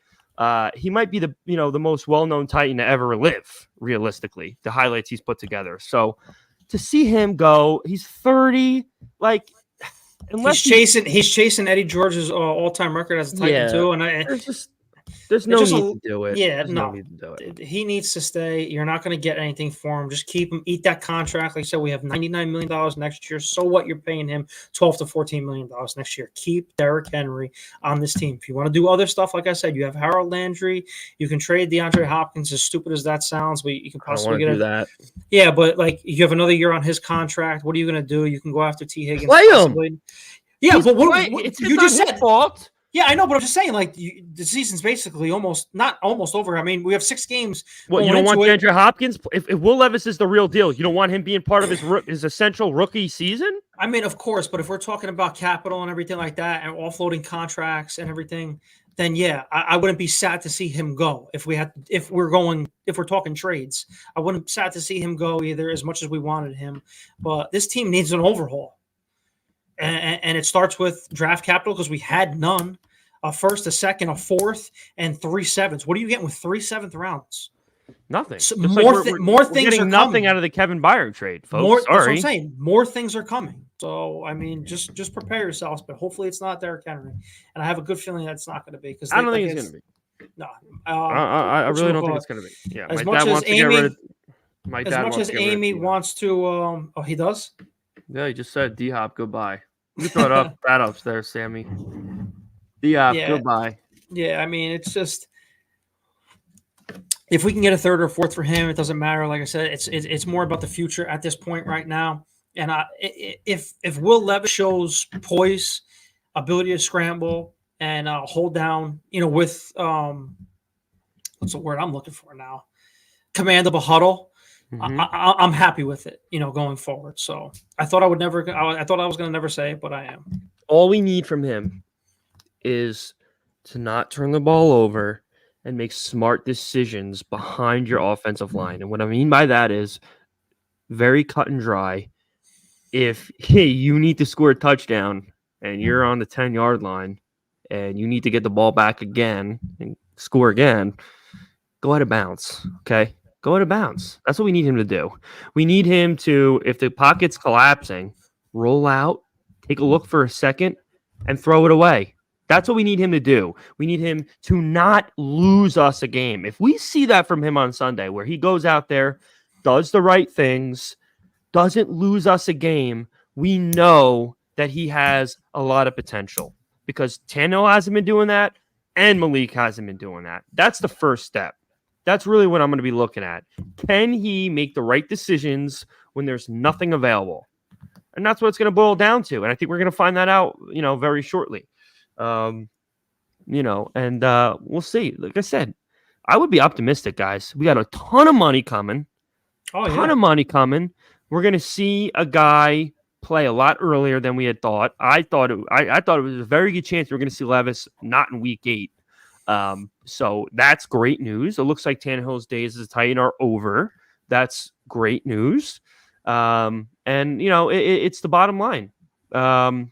He might be the most well-known Titan to ever live, realistically, the highlights he's put together. So to see him go, he's 30, like unless he's chasing Eddie George's all-time record as a Titan too, and there's no need to do it. Yeah, no need to do it. He needs to stay. You're not going to get anything for him. Just keep him. Eat that contract. Like I said, we have $99 million next year. So what? You're paying him $12 to $14 million next year. Keep Derrick Henry on this team. If you want to do other stuff, like I said, you have Harold Landry. You can trade DeAndre Hopkins. As stupid as that sounds, but you can possibly get that. Yeah, but like you have another year on his contract. What are you going to do? You can go after T. Higgins. Play him. Yeah, but what you just said fault. Yeah, I know, but I'm just saying, like, the season's basically not almost over. I mean, we have 6 games. Well, you don't want DeAndre Hopkins? If Will Levis is the real deal, you don't want him being part of his essential rookie season? I mean, of course, but if we're talking about capital and everything like that and offloading contracts and everything, then yeah, I wouldn't be sad to see him go if we're talking trades. I wouldn't be sad to see him go either as much as we wanted him. But this team needs an overhaul. And it starts with draft capital because we had none. A first, a second, a fourth, and 3 7s. What are you getting with 3 7th rounds? Nothing. So more things are nothing coming. Out of the Kevin Byard trade, folks. That's what I'm saying. More things are coming. So I mean, just prepare yourselves. But hopefully, it's not Derrick Henry. And I have a good feeling that it's not going to be because I don't think it's going to be. No, I really don't think it's going to be. Yeah, as much as Amy wants to. He does. Yeah, he just said D-Hop goodbye. You thought that up there, Sammy. D-Hop goodbye. Yeah, I mean, it's just if we can get a third or fourth for him, it doesn't matter. Like I said, it's more about the future at this point right now. And if Will Levis shows poise, ability to scramble, and hold down, with what's the word I'm looking for now? Command of a huddle. Mm-hmm. I'm happy with it, going forward. So I thought I was going to never say it, but I am. All we need from him is to not turn the ball over and make smart decisions behind your offensive line. And what I mean by that is very cut and dry. If you need to score a touchdown and you're on the 10-yard line and you need to get the ball back again and score again, go out of bounds, okay? Go out of bounds. That's what we need him to do. We need him to, if the pocket's collapsing, roll out, take a look for a second, and throw it away. That's what we need him to do. We need him to not lose us a game. If we see that from him on Sunday, where he goes out there, does the right things, doesn't lose us a game, we know that he has a lot of potential because Tannehill hasn't been doing that and Malik hasn't been doing that. That's the first step. That's really what I'm going to be looking at. Can he make the right decisions when there's nothing available? And that's what it's going to boil down to. And I think we're going to find that out, very shortly. And we'll see. Like I said, I would be optimistic, guys. We got a ton of money coming. Ton of money coming. We're going to see a guy play a lot earlier than we had thought. I thought it was a very good chance we were going to see Levis not in week 8. So that's great news. It looks like Tannehill's days as a Titan are over. That's great news. It's the bottom line. And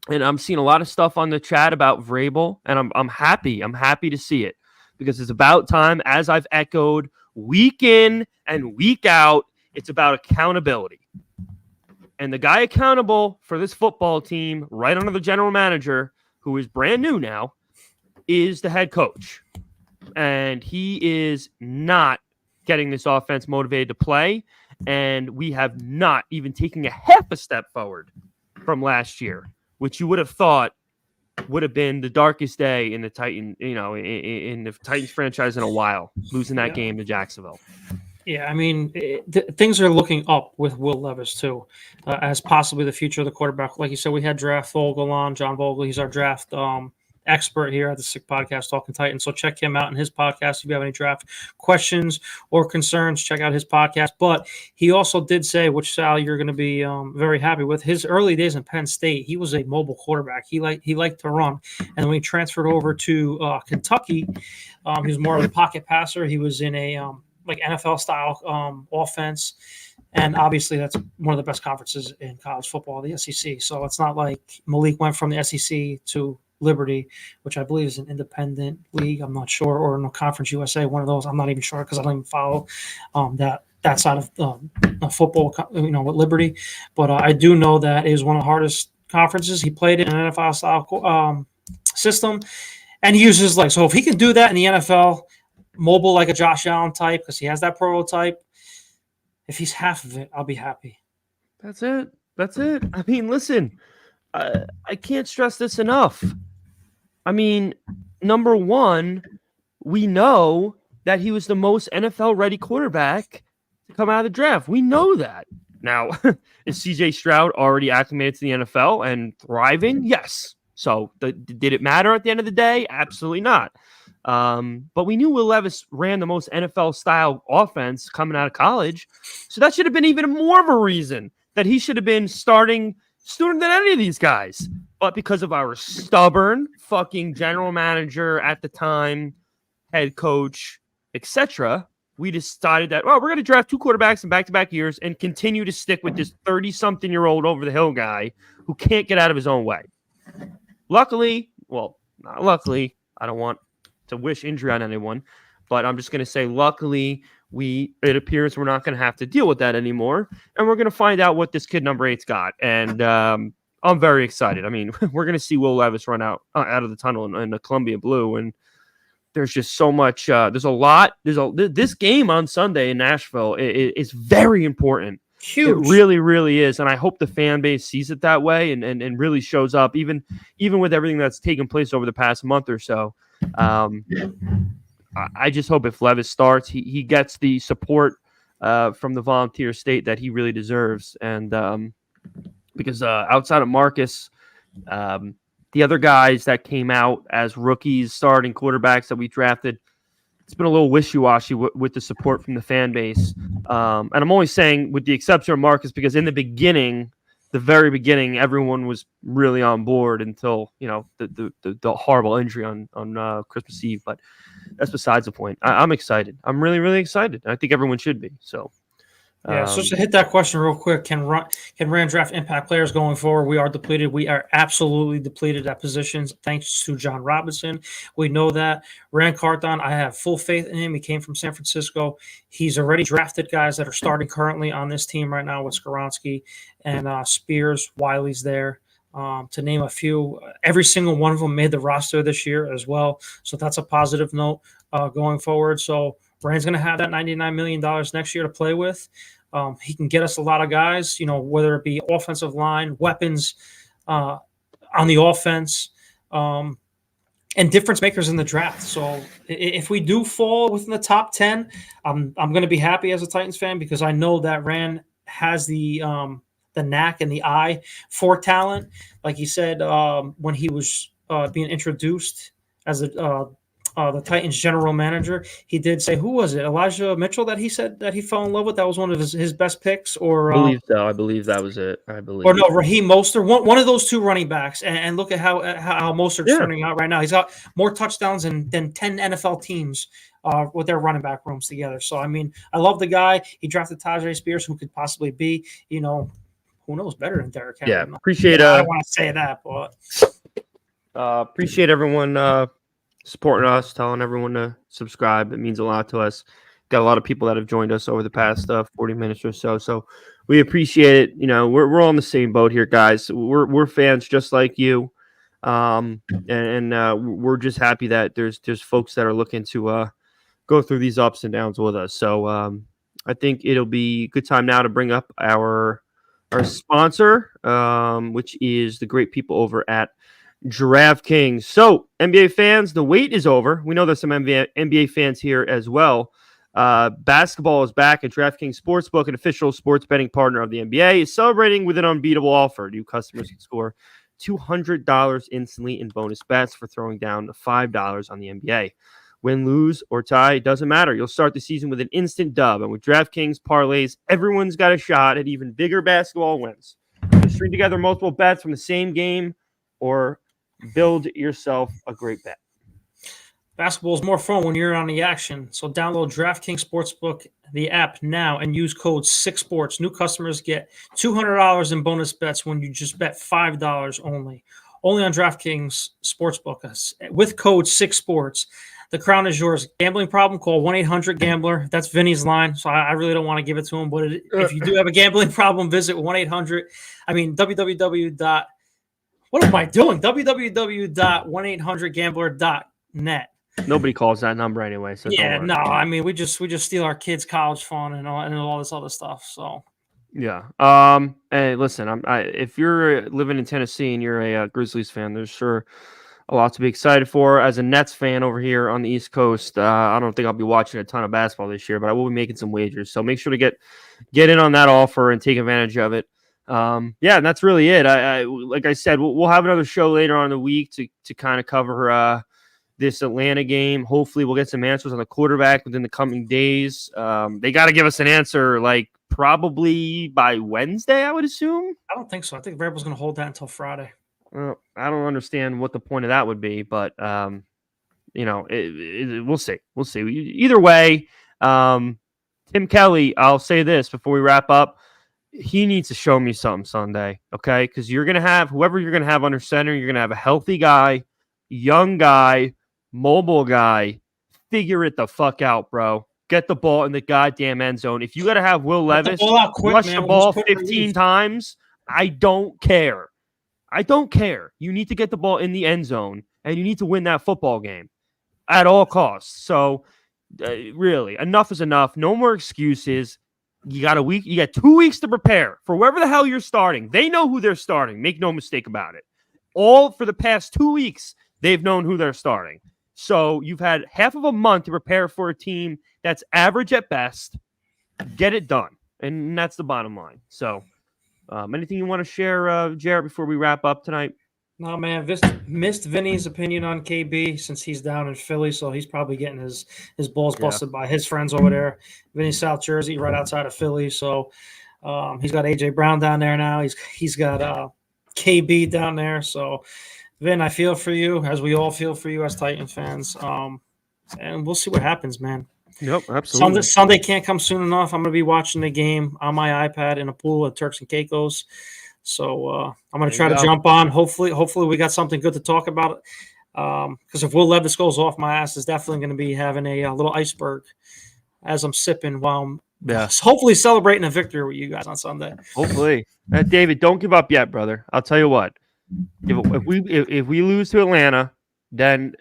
I'm seeing a lot of stuff on the chat about Vrabel, and I'm happy. I'm happy to see it because it's about time, as I've echoed week in and week out, it's about accountability. And the guy accountable for this football team, right under the general manager, who is brand new now, is the head coach. And he is not getting this offense motivated to play. And we have not even taken a half a step forward from last year, which you would have thought would have been the darkest day in the Titan, in the Titans franchise in a while, losing that game to Jacksonville. Yeah, I mean, things are looking up with Will Levis, too, as possibly the future of the quarterback. Like you said, we had Draft Vogel on, John Vogel. He's our draft expert here at the Sick Podcast, Talking Titans. So check him out in his podcast. If you have any draft questions or concerns, check out his podcast. But he also did say, which, Sal, you're going to be very happy with, his early days in Penn State, he was a mobile quarterback. He liked to run. And when he transferred over to Kentucky, he was more of a pocket passer. He was in a like NFL style offense. And obviously that's one of the best conferences in college football, the SEC. So it's not like Malik went from the SEC to Liberty, which I believe is an independent league. I'm not sure, or no, Conference USA, one of those. I'm not even sure because I don't even follow that side of football, with Liberty. But I do know that it is one of the hardest conferences. He played in an NFL style system, and he uses his legs. So if he can do that in the NFL, mobile like a Josh Allen type, because he has that prototype, if he's half of it, I'll be happy. That's it. I mean, listen, I can't stress this enough. I mean, number one, we know that he was the most NFL-ready quarterback to come out of the draft. We know that. Now, is C.J. Stroud already acclimated to the NFL and thriving? Yes. So did it matter at the end of the day? Absolutely not. But we knew Will Levis ran the most NFL-style offense coming out of college. So that should have been even more of a reason that he should have been starting sooner than any of these guys. But because of our stubborn fucking general manager at the time, head coach, etc., we decided that, we're going to draft 2 quarterbacks in back-to-back years and continue to stick with this 30-something-year-old over-the-hill guy who can't get out of his own way. Luckily, well, not luckily, I don't want to wish injury on anyone, but I'm just going to say, luckily, it appears we're not going to have to deal with that anymore, and we're going to find out what this kid number 8's got, and I'm very excited. I mean, we're going to see Will Levis run out of the tunnel in the Columbia Blue, and there's just so much. There's a lot. This game on Sunday in Nashville is very important. Huge. It really, really is, and I hope the fan base sees it that way and really shows up, even with everything that's taken place over the past month or so. I just hope if Levis starts, he gets the support from the Volunteer State that he really deserves, and because outside of Marcus, the other guys that came out as rookies, starting quarterbacks that we drafted, it's been a little wishy-washy with the support from the fan base. And I'm only saying with the exception of Marcus because in the very beginning, everyone was really on board until, the horrible injury on Christmas Eve. But that's besides the point. I'm excited. I'm really, really excited. I think everyone should be. So. Yeah, so to hit that question real quick, can Ram draft impact players going forward? We are depleted. We are absolutely depleted at positions thanks to John Robinson. We know that. Rand Carthon, I have full faith in him. He came from San Francisco. He's already drafted guys that are starting currently on this team right now with Skoronski and Spears. Wiley's there. To name a few, every single one of them made the roster this year as well. So that's a positive note going forward. So Rand's going to have that $99 million next year to play with. He can get us a lot of guys, whether it be offensive line, weapons on the offense, and difference makers in the draft. So if we do fall within the top 10, I'm going to be happy as a Titans fan because I know that Rand has the knack and the eye for talent. Like he said, when he was being introduced as the Titans general manager, he did say, who was it? Elijah Mitchell that he said that he fell in love with? That was one of his best picks? Or I believe so. I believe that was it. I believe. Or no, Raheem Mostert, one of those two running backs. And look at how Mostert's turning out right now. He's got more touchdowns than 10 NFL teams with their running back rooms together. So, I mean, I love the guy. He drafted Tajay Spears, who could possibly be, who knows, better than Derrick Henry. Yeah, appreciate I don't want to say that, but appreciate everyone supporting us, telling everyone to subscribe. It means a lot to us. Got a lot of people that have joined us over the past 40 minutes or so. So we appreciate it. We're all in the same boat here, guys. We're fans just like you, and we're just happy that there's folks that are looking to go through these ups and downs with us. So I think it'll be a good time now to bring up our sponsor, which is the great people over at DraftKings. So, NBA fans, the wait is over. We know there's some NBA fans here as well. Basketball is back, and DraftKings Sportsbook, an official sports betting partner of the NBA, is celebrating with an unbeatable offer. New customers can score $200 instantly in bonus bets for throwing down the $5 on the NBA. Win, lose, or tie, it doesn't matter. You'll start the season with an instant dub, and with DraftKings parlays, everyone's got a shot at even bigger basketball wins. Just string together multiple bets from the same game or build yourself a great bet. Basketball is more fun when you're on the action. So download DraftKings Sportsbook, the app now, and use code 6sports. New customers get $200 in bonus bets when you just bet $5 only. Only on DraftKings Sportsbook with code 6sports. The crown is yours. Gambling problem? Call 1-800-GAMBLER. That's Vinny's line, so I really don't want to give it to him. But if you do have a gambling problem, visit 1-800. What am I doing? www.1800gambler.net. Nobody calls that number anyway. So yeah, no, I mean we just steal our kids' college fund and all this other stuff. So yeah. Hey, listen, if you're living in Tennessee and you're a Grizzlies fan, there's sure a lot to be excited for. As a Nets fan over here on the East Coast, I don't think I'll be watching a ton of basketball this year, but I will be making some wagers. So make sure to get in on that offer and take advantage of it. And that's really it. I like I said, we'll have another show later on in the week to kind of cover this Atlanta game. Hopefully we'll get some answers on the quarterback within the coming days. They got to give us an answer like probably by Wednesday, I would assume. I don't think so. I think Vrabel's going to hold that until Friday. Well, I don't understand what the point of that would be, but we'll see. We'll see. Either way, Tim Kelly, I'll say this before we wrap up. He needs to show me something Sunday, okay? Because you're going to have whoever you're going to have under center, you're going to have a healthy guy, young guy, mobile guy. Figure it the fuck out, bro. Get the ball in the goddamn end zone. If you got to have Will Levis rush the ball 15 times, I don't care. You need to get the ball in the end zone, and you need to win that football game at all costs. So, really, enough is enough. No more excuses. You got 2 weeks to prepare for whoever the hell you're starting. They know who they're starting. Make no mistake about it. All for the past 2 weeks, they've known who they're starting. So you've had half of a month to prepare for a team that's average at best. Get it done. And that's the bottom line. So anything you want to share, Jarrett, before we wrap up tonight? No, man. Missed Vinny's opinion on KB since he's down in Philly, so he's probably getting his balls busted by his friends over there. Vinny's South Jersey, right outside of Philly. So he's got A.J. Brown down there now. He's got KB down there. So, Vin, I feel for you, as we all feel for you as Titan fans. And we'll see what happens, man. Yep, absolutely. Sunday can't come soon enough. I'm going to be watching the game on my iPad in a pool at Turks and Caicos. So I'm going to try to jump on. Hopefully we got something good to talk about. Because if Will Levis goes off, my ass is definitely going to be having a little iceberg as I'm sipping while I'm hopefully celebrating a victory with you guys on Sunday. Hopefully. David, don't give up yet, brother. I'll tell you what. If we lose to Atlanta, then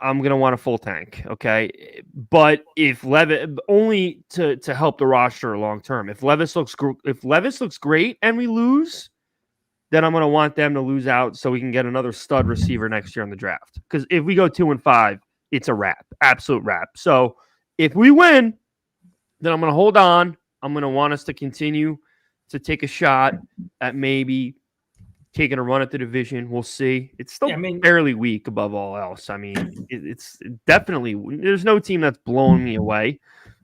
I'm gonna want a full tank, okay? But if Levis only to help the roster long term. If Levis looks great and we lose, then I'm gonna want them to lose out so we can get another stud receiver next year in the draft. Because if we go 2-5, it's a wrap, absolute wrap. So if we win, then I'm gonna hold on. I'm gonna want us to continue to take a shot at maybe taking a run at the division. We'll see. It's still fairly weak above all else. I mean, it's definitely there's no team that's blowing me away.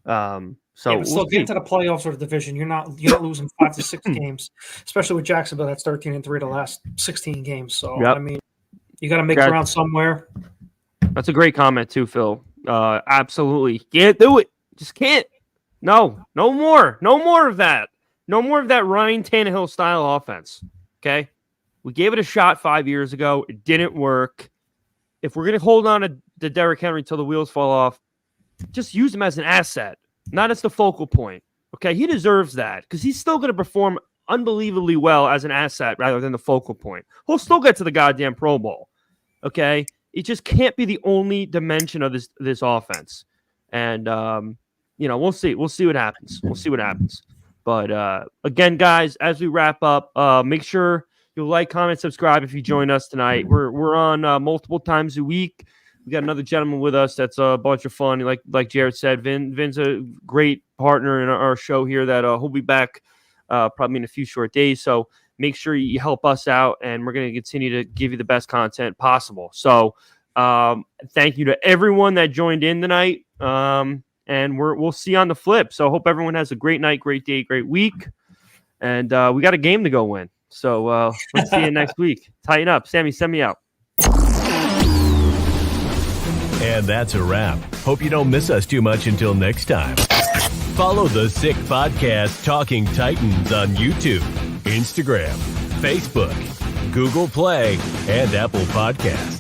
So we'll still get to the playoffs or the division. You're not losing 5 to 6 games, especially with Jacksonville. That's 13-3 the last 16 games. So I mean, you got to make ground somewhere. That's a great comment too, Phil. Absolutely, can't do it. Just can't. No more of that. No more of that Ryan Tannehill style offense. Okay. We gave it a shot 5 years ago. It didn't work. If we're going to hold on to Derrick Henry until the wheels fall off, just use him as an asset, not as the focal point. Okay, he deserves that because he's still going to perform unbelievably well as an asset rather than the focal point. He'll still get to the goddamn Pro Bowl. Okay, it just can't be the only dimension of this offense. And we'll see. We'll see what happens. But again, guys, as we wrap up, make sure you'll like, comment, subscribe if you join us tonight. We're on multiple times a week. We got another gentleman with us that's a bunch of fun. Like Jarett said, Vin's a great partner in our show here that he'll be back probably in a few short days. So make sure you help us out, and we're going to continue to give you the best content possible. So thank you to everyone that joined in tonight, and we'll see you on the flip. So hope everyone has a great night, great day, great week, and we got a game to go win. So let's see you next week. Tighten up. Sammy, send me out. And that's a wrap. Hope you don't miss us too much until next time. Follow the Sick Podcast Talking Titans on YouTube, Instagram, Facebook, Google Play, and Apple Podcasts.